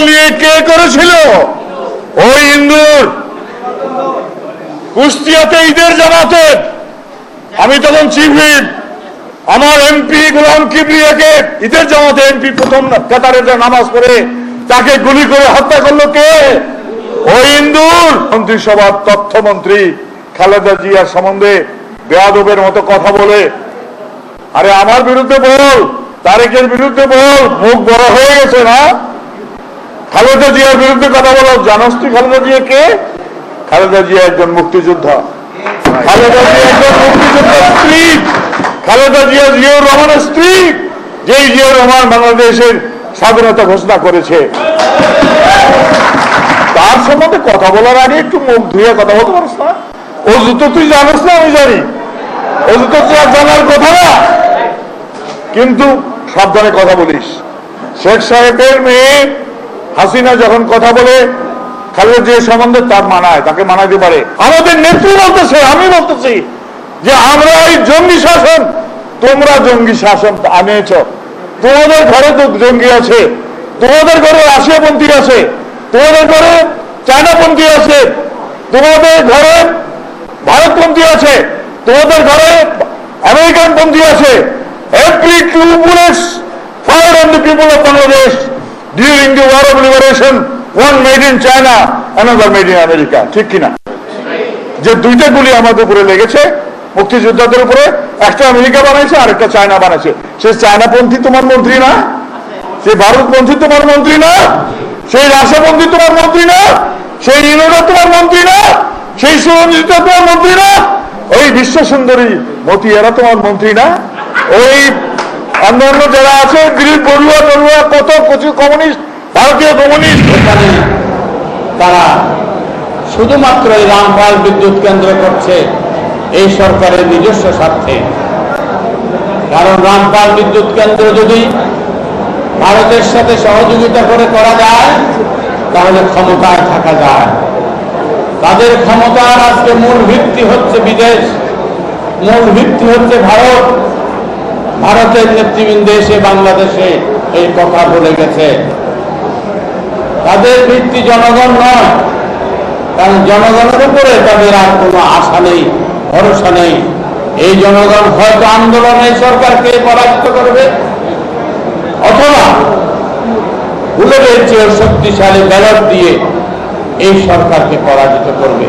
নিয়ে কে করেছিল? ওই ইন্দুর কুষ্টিয়াতে ঈদের জামাতে আমি তখন চিফ হুইপ, আমার এমপি গোলাম কিবরিয়াকে ঈদের জামাতে এমপি প্রথম কাতারে নামাজ পড়ে তাকে গুলি করে হত্যা করলো কে? ওই ইন্দুর। মন্ত্রিসভার তথ্যমন্ত্রী খালেদা জিয়ার সম্বন্ধে বেয়াদবের মতো কথা বলে, আরে আমার বিরুদ্ধে বল, তারেকের বিরুদ্ধে বল, মুখ বড় হয়ে গেছে না? খালেদা জিয়ার বিরুদ্ধে কথা বলো। জানোস তুই খালেদা জিয়া কে? খালেদা জিয়া একজন মুক্তিযোদ্ধা। খালেদা জিয়া একজন মুক্তিযোদ্ধার স্ত্রী। খালেদা জিয়া জিয়াউর রহমানের স্ত্রী, যেই জিয়াউর রহমান বাংলাদেশের স্বাধীনতা ঘোষণা করেছে। তার সম্বন্ধে কথা বলার আগে একটু মুখ ধুয়ে কথা বলতে পারিস না? অজু তো তুই জানিস না? আমি জানি অজু তো তুই জানার কথা না, কিন্তু সাবধানে কথা বলিস। শেখ সাহেবের মেয়ে হাসিনা যখন কথা বলে খালেদা জিয়া সম্বন্ধে তার মানায়, তাকে মানাইতে পারে। আমাদের নেত্রী বলতেছে, আমি বলতেছি যে আমরা এই জঙ্গি শাসন, তোমরা জঙ্গি শাসন আনিয়েছ। তোমাদের ঘরে তো জঙ্গি আছে, তোমাদের ঘরে রাশিয়াপন্থী আছে, তোমাদের ঘরে চায়নাপন্থী আছে, তোমাদের ঘরে ভারতপন্থী আছে, তোমাদের ঘরে আমেরিকান পন্থী আছে। Every 2 bullets fired on the people of Bangladesh during the war of liberation, one made in China, another made in America. ঠিক কিনা? যে দুইটা গুলি আমাদের উপরে লেগেছে মুক্তিযোদ্ধাদের উপরে, একটা আমেরিকা বানাইছে আর একটা চায়না বানাইছে। সে চায়নাপন্থী তোমার মন্ত্রী না? সে ভারতপন্থী তোমার মন্ত্রী না? সেই রাশিয়াপন্থী তোমার মন্ত্রী না? সেই ইউরোপা তোমার মন্ত্রী না? সেই সুরঞ্জিতা তোমার মন্ত্রী না? ওই বিশ্ব সুন্দরী মতি এরা তোমার মন্ত্রী না? ওই অন্যান্য যারা আছে বড়ুয়া টড়ুয়া কত কিছু কমিউনিস্ট, ভারতীয় কমিউনিস্ট, তারা শুধুমাত্র এই রামপাল বিদ্যুৎ কেন্দ্র করছে এই সরকারের নিজস্ব স্বার্থে। কারণ রামপাল বিদ্যুৎ কেন্দ্র যদি ভারতের সাথে সহযোগিতা করে করা যায় তাহলে ক্ষমতায় থাকা যায়। তাদের ক্ষমতার আজকে মূল ভিত্তি হচ্ছে বিদেশ, মূল ভিত্তি হচ্ছে ভারত। ভারতের নেতৃবৃন্দ এসে বাংলাদেশে এই কথা বলে গেছে। তাদের ভিত্তি জনগণ নয়, কারণ জনগণের উপরে তাদের আর কোনো আশা নেই, ভরসা নেই। এই জনগণ হয়তো আন্দোলনে সরকারকে পরাজিত করবে, অথবা বুলেটের চেয়ে শক্তিশালী ব্যালট দিয়ে এই সরকারকে পরাজিত করবে।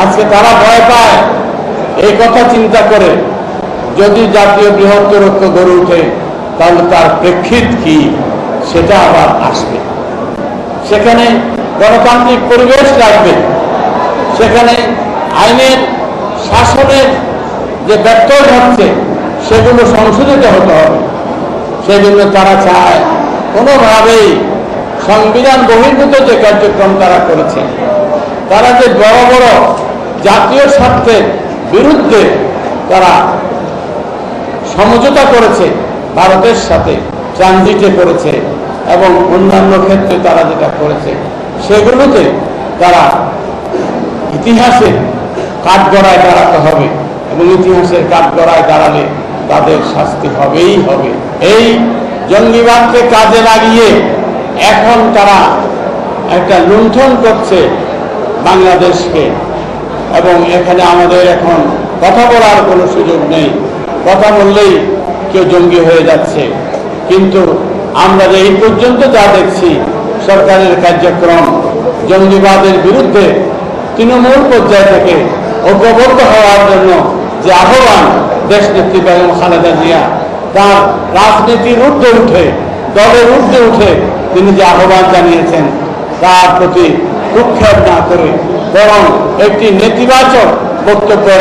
আজকে তারা ভয় পায় এই কথা চিন্তা করে, যদি জাতীয় বৃহত্তর ঐক্য গড়ে ওঠে তাহলে তার প্রেক্ষিত কি সেটা আবার আসবে। সেখানে গণতান্ত্রিক পরিবেশ লাগবে, সেখানে আইনের শাসনের যে ব্যত্যয় হচ্ছে সেগুলো সংশোধিত হতে হবে। সেজন্য তারা চায় কোনোভাবেই সংবিধান বহির্ভূত যে কার্যক্রম তারা করেছে, তারা যে বড় বড় জাতীয় স্বার্থের বিরুদ্ধে তারা সমঝোতা করেছে ভারতের সাথে, ট্রানজিটে করেছে এবং অন্যান্য ক্ষেত্রে তারা যেটা করেছে সেগুলোতে তারা ইতিহাসে কাঠগড়ায় দাঁড়াতে হবে এবং ইতিহাসের কাঠগড়ায় দাঁড়ালে তাদের শাস্তি হবেই হবে। এই জঙ্গিবাদকে কাজে লাগিয়ে এখন তারা একটা লুণ্ঠন করছে বাংলাদেশকে, এবং এখানে আমাদের এখন কথা বলার কোনো সুযোগ নেই। কথা বললেই কেউ জঙ্গি হয়ে যাচ্ছে। কিন্তু আমরা যে এই পর্যন্ত যা দেখছি সরকারের কার্যক্রম, জঙ্গিবাদের বিরুদ্ধে তৃণমূল পর্যায় থেকে ঐক্যবদ্ধ হওয়ার জন্য যে আহ্বান দেশনেত্রী বেগম খালেদা জিয়া তার রাজনীতির ঊর্ধ্বে উঠে, দলের ঊর্ধ্বে উঠে তিনি যে আহ্বান জানিয়েছেন তার প্রতি ভ্রুক্ষেপ না করে বরং একটি নেতিবাচক বক্তব্য